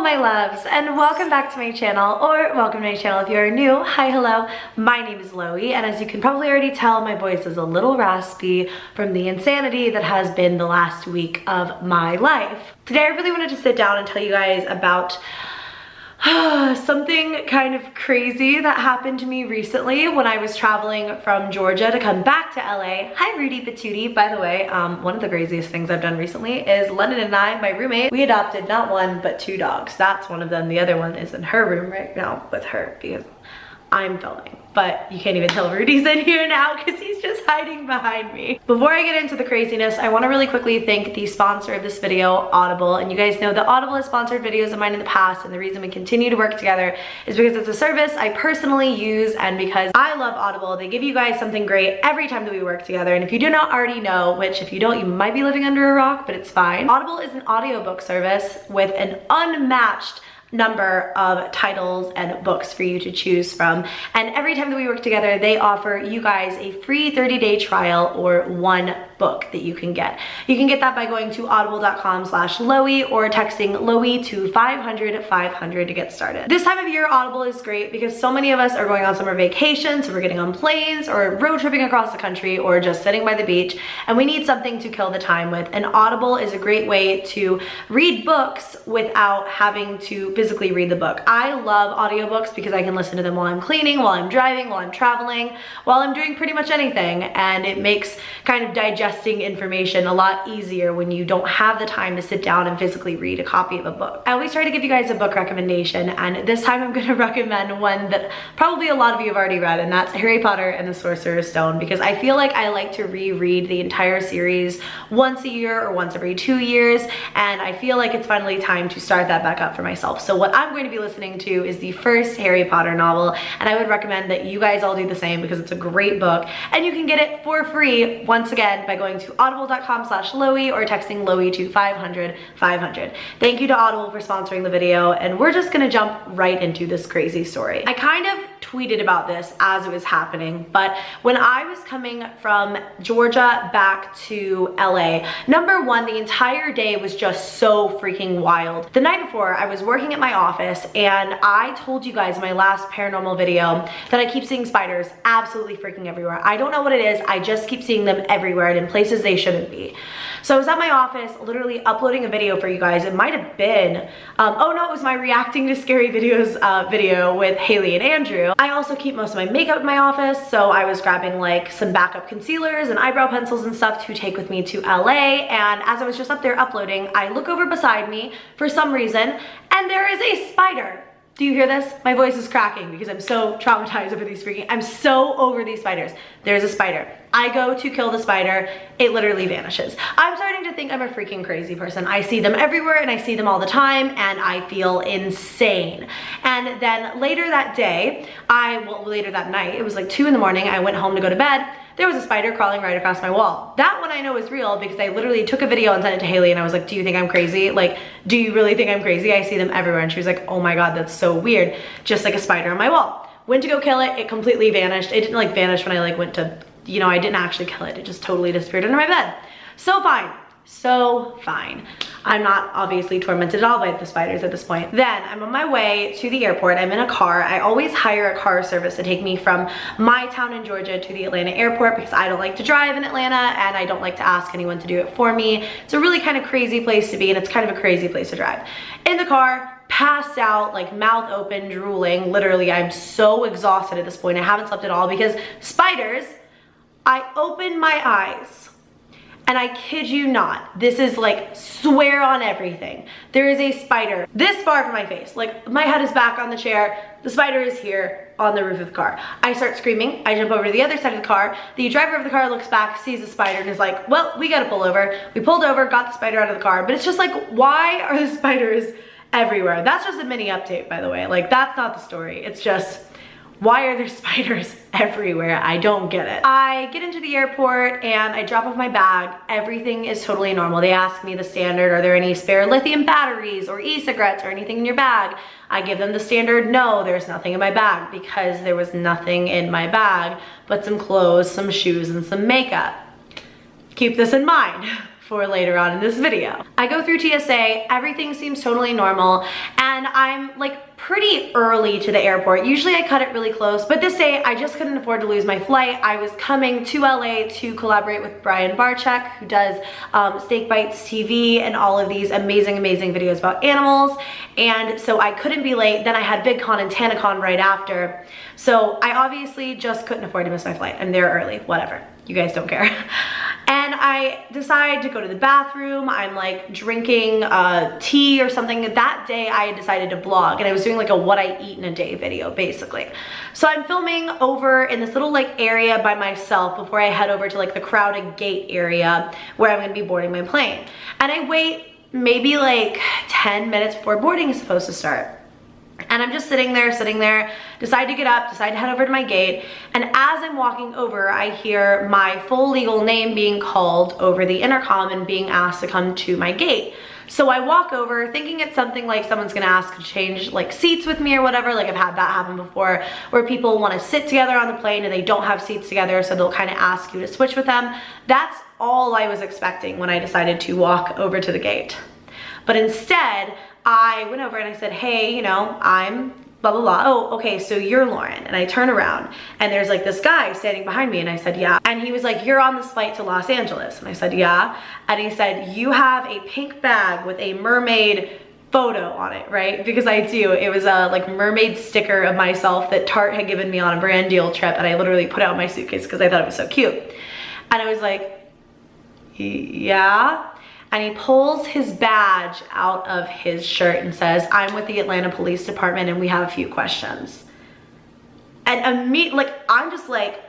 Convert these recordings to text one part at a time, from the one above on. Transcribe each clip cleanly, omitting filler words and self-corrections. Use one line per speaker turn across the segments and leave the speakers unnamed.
my loves, and welcome back to my channel, or welcome to my channel if you are new. Hi, hello, my name is Loey, and as you can probably already tell, my voice is a little raspy from the insanity that has been the last week of my life. Today I really wanted to sit down and tell you guys about something kind of crazy that happened to me recently when I was traveling from Georgia to come back to LA. Hi Rudy Patootie, by the way. One of the craziest things I've done recently is London and I, my roommate, we adopted not one but two dogs. That's one of them. The other one is in her room right now with her because I'm filming. But you can't even tell Rudy's in here now because he's just hiding behind me. Before I get into the craziness, I want to really quickly thank the sponsor of this video, Audible. And you guys know that Audible has sponsored videos of mine in the past, and the reason we continue to work together is because it's a service I personally use, and because I love Audible. They give you guys something great every time that we work together. And if you do not already know, which if you don't, you might be living under a rock, but it's fine. Audible is an audiobook service with an unmatched number of titles and books for you to choose from, and every time that we work together they offer you guys a free 30-day trial or one book that you can get. You can get that by going to audible.com/Loey or texting Loey to 500 to get started. This time of year Audible is great because so many of us are going on summer vacation, so we're getting on planes or road tripping across the country or just sitting by the beach, and we need something to kill the time with, and Audible is a great way to read books without having to physically read the book. I love audiobooks because I can listen to them while I'm cleaning, while I'm driving, while I'm traveling, while I'm doing pretty much anything, and it makes kind of digesting information a lot easier when you don't have the time to sit down and physically read a copy of a book. I always try to give you guys a book recommendation, and this time I'm going to recommend one that probably a lot of you have already read, and that's Harry Potter and the Sorcerer's Stone, because I feel like I like to reread the entire series once a year or once every 2 years, and I feel like it's finally time to start that back up for myself. So what I'm going to be listening to is the first Harry Potter novel, and I would recommend that you guys all do the same because it's a great book, and you can get it for free once again by going to audible.com/Loey or texting Loey to 500. Thank you to Audible for sponsoring the video, and we're just gonna jump right into this crazy story. I kind of tweeted about this as it was happening, but when I was coming from Georgia back to LA, number one, the entire day was just so freaking wild. The night before, I was working at my office, and I told you guys in my last paranormal video that I keep seeing spiders absolutely freaking everywhere. I don't know what it is, I just keep seeing them everywhere and in places they shouldn't be. So I was at my office literally uploading a video for you guys. It might have been, oh no, it was my reacting to scary videos video with Haley and Andrew. I also keep most of my makeup in my office, so I was grabbing like some backup concealers and eyebrow pencils and stuff to take with me to LA, and as I was just up there uploading, I look over beside me for some reason, and there is a spider. Do you hear this? My voice is cracking because I'm so traumatized over these I'm so over these spiders. There's a spider. I go to kill the spider, it literally vanishes. I'm starting to think I'm a freaking crazy person. I see them everywhere and I see them all the time, and I feel insane. And then later that day, later that night, it was like 2 in the morning, I went home to go to bed. There was a spider crawling right across my wall. That one I know is real because I literally took a video and sent it to Haley, and I was like, do you think I'm crazy? Like, do you really think I'm crazy? I see them everywhere. And she was like, oh my God, that's so weird. Just like a spider on my wall. Went to go kill it, it completely vanished. It didn't like vanish when I like went to, you know, I didn't actually kill it. It just totally disappeared under my bed. So fine. So fine. I'm not obviously tormented at all by the spiders at this point. Then I'm on my way to the airport. I'm in a car. I always hire a car service to take me from my town in Georgia to the Atlanta airport because I don't like to drive in Atlanta, and I don't like to ask anyone to do it for me. It's a really kind of crazy place to be, and it's kind of a crazy place to drive. In the car, passed out, like mouth open, drooling. Literally, I'm so exhausted at this point. I haven't slept at all because spiders. I open my eyes, and I kid you not, this is like swear on everything. There is a spider this far from my face. Like my head is back on the chair. The spider is here on the roof of the car. I start screaming. I jump over to the other side of the car. The driver of the car looks back, sees the spider, and is like, well, we gotta pull over. We pulled over, got the spider out of the car. But it's just like, why are the spiders everywhere? That's just a mini update, by the way. Like, that's not the story. It's just, why are there spiders everywhere? I don't get it. I get into the airport and I drop off my bag. Everything is totally normal. They ask me the standard, are there any spare lithium batteries or e-cigarettes or anything in your bag? I give them the standard, no, there's nothing in my bag, because there was nothing in my bag but some clothes, some shoes, and some makeup. Keep this in mind. for later on in this video. I go through TSA, everything seems totally normal, and I'm like pretty early to the airport. Usually I cut it really close, but this day I just couldn't afford to lose my flight. I was coming to LA to collaborate with Brian Barczyk, who does Steak Bites TV and all of these amazing videos about animals, and so I couldn't be late. Then I had VidCon and TanaCon right after, so I obviously just couldn't afford to miss my flight. I'm there early, whatever. You guys don't care. And I decide to go to the bathroom. I'm like drinking tea or something. That day I had decided to vlog, and I was doing like a what I eat in a day video basically. So I'm filming over in this little like area by myself before I head over to like the crowded gate area where I'm gonna be boarding my plane. And I wait maybe like 10 minutes before boarding is supposed to start. And I'm just sitting there, decide to get up, decide to head over to my gate. And as I'm walking over, I hear my full legal name being called over the intercom and being asked to come to my gate. So I walk over thinking it's something like someone's gonna ask to change like seats with me or whatever. Like I've had that happen before, where people wanna sit together on the plane and they don't have seats together, so they'll kind of ask you to switch with them. That's all I was expecting when I decided to walk over to the gate. But instead, I went over and I said, hey, you know, I'm blah, blah, blah. Oh, okay, so you're Lauren. And I turn around and there's like this guy standing behind me, and I said, yeah. And he was like, you're on this flight to Los Angeles. And I said, yeah. And he said, you have a pink bag with a mermaid photo on it, right? Because I do. It was a like mermaid sticker of myself that Tarte had given me on a brand deal trip, and I literally put it out my suitcase because I thought it was so cute. And I was like, yeah. And he pulls his badge out of his shirt and says, I'm with the Atlanta Police Department and we have a few questions. And like, I'm just like,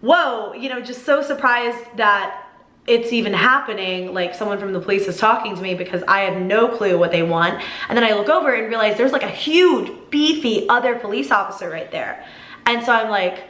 whoa, you know, just so surprised that it's even happening. Like someone from the police is talking to me because I have no clue what they want. And then I look over and realize there's like a huge, beefy other police officer right there. And so I'm like,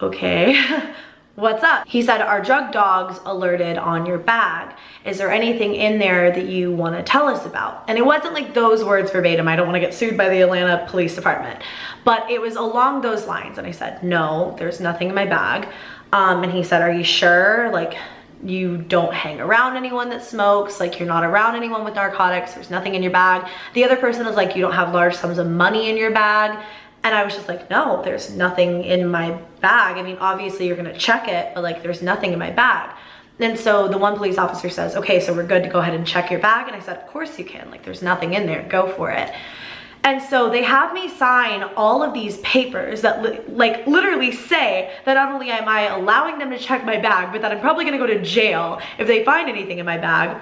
okay. What's up? He said, our drug dogs alerted on your bag. Is there anything in there that you want to tell us about? And it wasn't like those words verbatim. I don't want to get sued by the Atlanta Police Department. But it was along those lines. And I said, no, there's nothing in my bag. And he said, are you sure? Like, you don't hang around anyone that smokes, like you're not around anyone with narcotics, there's nothing in your bag. The other person is like, you don't have large sums of money in your bag. And I was just like, no, there's nothing in my bag. I mean, obviously you're gonna check it, but like there's nothing in my bag. And so the one police officer says, okay, so we're good to go ahead and check your bag. And I said, of course you can, like there's nothing in there, go for it. And so they have me sign all of these papers that like literally say that not only am I allowing them to check my bag, but that I'm probably gonna go to jail if they find anything in my bag.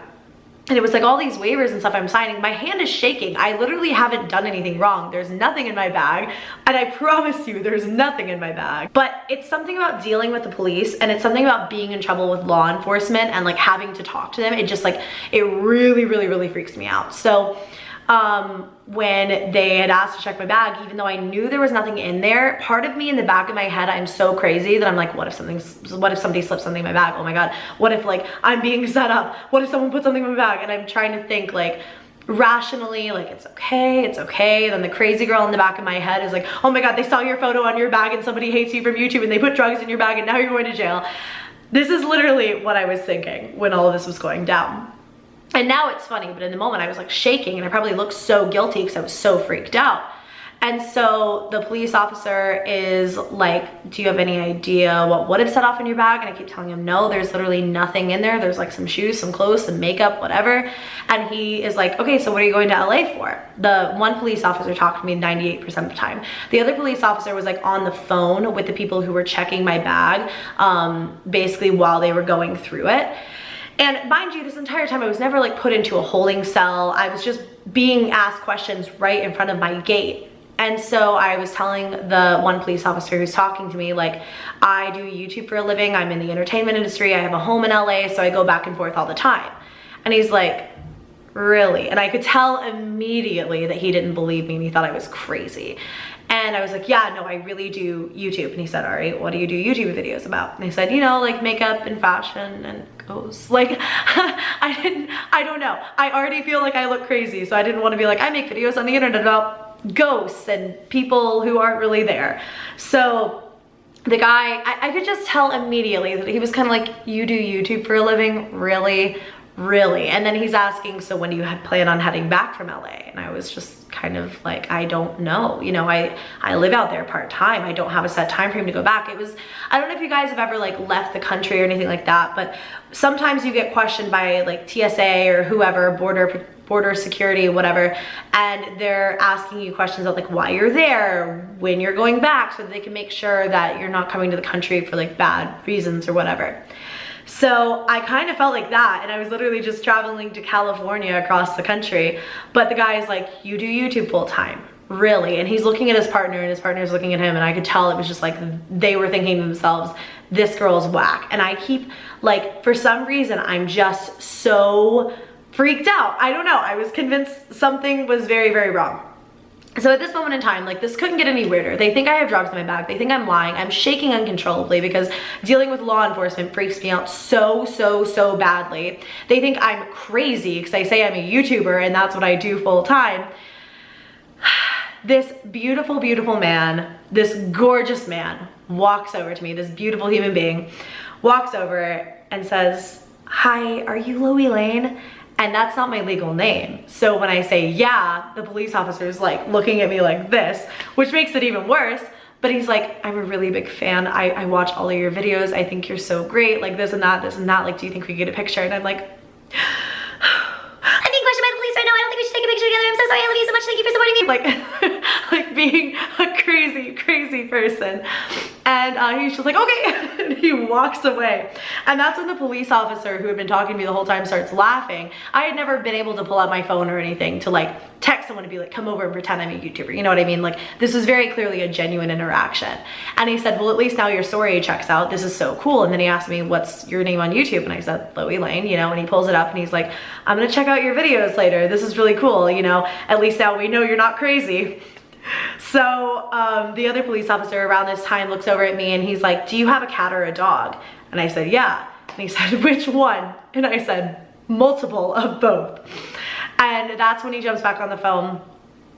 And it was like all these waivers and stuff I'm signing. My hand is shaking. I literally haven't done anything wrong. There's nothing in my bag. And I promise you, there's nothing in my bag. But it's something about dealing with the police, and it's something about being in trouble with law enforcement and like having to talk to them. It just like, it really freaks me out. So when they had asked to check my bag, even though I knew there was nothing in there, part of me in the back of my head, I'm so crazy that I'm like, what if somebody slips something in my bag? Oh my God, what if like I'm being set up? What if someone put something in my bag? And I'm trying to think like rationally, like it's okay, it's okay. Then the crazy girl in the back of my head is like, oh my God, they saw your photo on your bag and somebody hates you from YouTube and they put drugs in your bag and now you're going to jail. This is literally what I was thinking when all of this was going down. And now it's funny, but in the moment I was like shaking and I probably looked so guilty because I was so freaked out. And so the police officer is like, do you have any idea what would have set off in your bag? And I keep telling him, no, there's literally nothing in there. There's like some shoes, some clothes, some makeup, whatever. And he is like, okay, so what are you going to LA for? The one police officer talked to me 98% of the time. The other police officer was like on the phone with the people who were checking my bag, basically while they were going through it. And mind you, this entire time I was never like put into a holding cell. I was just being asked questions right in front of my gate. And so I was telling the one police officer who's talking to me, like, I do YouTube for a living. I'm in the entertainment industry. I have a home in LA, so I go back and forth all the time. And he's like, really? And I could tell immediately that he didn't believe me and he thought I was crazy. And I was like, yeah, no, I really do YouTube. And he said, all right, what do you do YouTube videos about? And I said, you know, like makeup and fashion and ghosts. Like, I don't know. I already feel like I look crazy. So I didn't want to be like, I make videos on the internet about ghosts and people who aren't really there. So the guy, I could just tell immediately that he was kind of like, you do YouTube for a living? Really? Really? And then he's asking, so when do you plan on heading back from LA? And I was just kind of like, I don't know. You know, I live out there part-time. I don't have a set time frame to go back. It was, I don't know if you guys have ever like left the country or anything like that, but sometimes you get questioned by like TSA or whoever, border security, whatever, and they're asking you questions about like why you're there, when you're going back, so that they can make sure that you're not coming to the country for like bad reasons or whatever. So I kind of felt like that, and I was literally just traveling to California across the country, but the guy's like, you do YouTube full time? Really? And he's looking at his partner, and his partner's looking at him, and I could tell it was just like they were thinking to themselves, this girl's whack. And I keep like, for some reason, I'm just so freaked out. I don't know. I was convinced something was very, very wrong. So at this moment in time, like, this couldn't get any weirder. They think I have drugs in my bag. They think I'm lying. I'm shaking uncontrollably because dealing with law enforcement freaks me out so badly. They think I'm crazy because I say I'm a YouTuber and that's what I do full time. This beautiful, beautiful man, this gorgeous man walks over to me, this beautiful human being, walks over and says, hi, are you LoeyLane? And that's not my legal name. So when I say yeah, the police officer is like looking at me like this, which makes it even worse. But he's like, I'm a really big fan. I watch all of your videos. I think you're so great. Like this and that, like, do you think we could get a picture? And I'm like, I'm being questioned by the police right now. I don't think we should take a picture together. I'm so sorry. I love you so much. Thank you for supporting me. Like being a crazy, crazy person. And he's just like, okay. And he walks away. And that's when the police officer who had been talking to me the whole time starts laughing. I had never been able to pull out my phone or anything to like text someone to be like, come over and pretend I'm a YouTuber. You know what I mean? Like, this is very clearly a genuine interaction. And he said, well, at least now your story checks out. This is so cool. And then he asked me, what's your name on YouTube? And I said, LoeyLane, you know, and he pulls it up and he's like, I'm gonna check out your videos later. This is really cool. You know, at least now we know you're not crazy. So the other police officer around this time looks over at me and he's like, do you have a cat or a dog? And I said, yeah. And he said, which one? And I said, multiple of both. And that's when he jumps back on the phone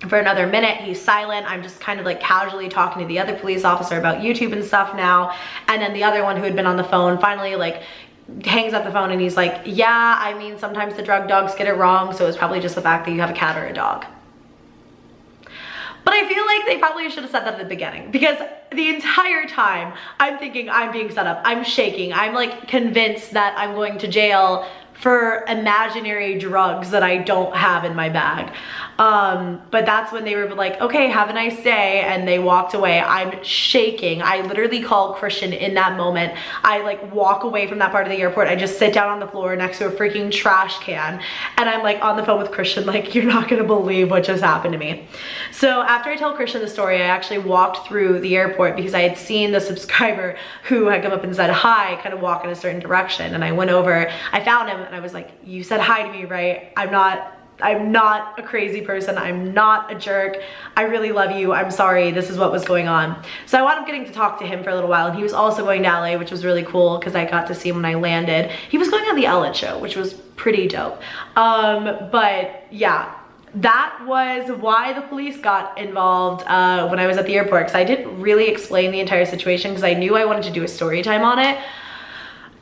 for another minute. He's silent. I'm just kind of like casually talking to the other police officer about YouTube and stuff now. And then the other one who had been on the phone finally like hangs up the phone and he's like, yeah, I mean, sometimes the drug dogs get it wrong. So it's probably just the fact that you have a cat or a dog. But I feel like they probably should have said that at the beginning, because the entire time I'm thinking I'm being set up. I'm shaking. I'm like convinced that I'm going to jail for imaginary drugs that I don't have in my bag. But that's when they were like, okay, have a nice day. And they walked away. I'm shaking. I literally called Christian in that moment. I like walk away from that part of the airport. I just sit down on the floor next to a freaking trash can. And I'm like on the phone with Christian, like, you're not gonna believe what just happened to me. So after I tell Christian the story, I actually walked through the airport because I had seen the subscriber who had come up and said hi, kind of walk in a certain direction. And I went over, I found him and I was like, you said hi to me, right? I'm not a crazy person. I'm not a jerk. I really love you. I'm sorry. This is what was going on. So I wound up getting to talk to him for a little while, and he was also going to LA, which was really cool because I got to see him when I landed. He was going on the Ellen show, which was pretty dope. But yeah, that was why the police got involved when I was at the airport, because I didn't really explain the entire situation because I knew I wanted to do a story time on it.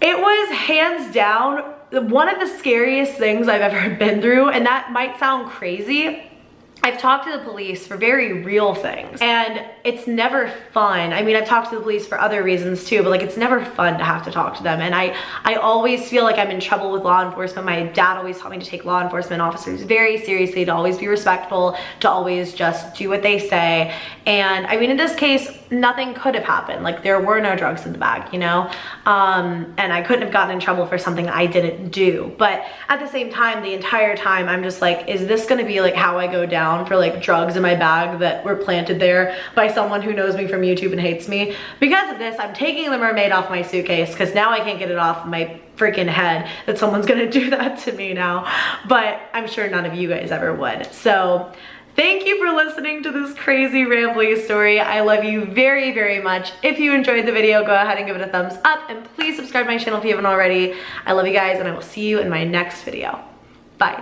It was hands down one of the scariest things I've ever been through, and that might sound crazy. I've talked to the police for very real things, and it's never fun. I mean, I've talked to the police for other reasons too, but like, it's never fun to have to talk to them. And I always feel like I'm in trouble with law enforcement. My dad always taught me to take law enforcement officers very seriously, to always be respectful, to always just do what they say. And I mean, in this case, nothing could have happened. Like, there were no drugs in the bag, you know? And I couldn't have gotten in trouble for something I didn't do. But at the same time, the entire time, I'm just like, is this gonna be like how I go down for like drugs in my bag that were planted there by someone who knows me from YouTube and hates me? Because of this, I'm taking the mermaid off my suitcase because now I can't get it off my freaking head that someone's gonna do that to me now. But I'm sure none of you guys ever would. So thank you for listening to this crazy rambly story. I love you very, very much. If you enjoyed the video, go ahead and give it a thumbs up, and please subscribe to my channel if you haven't already. I love you guys, and I will see you in my next video. Bye.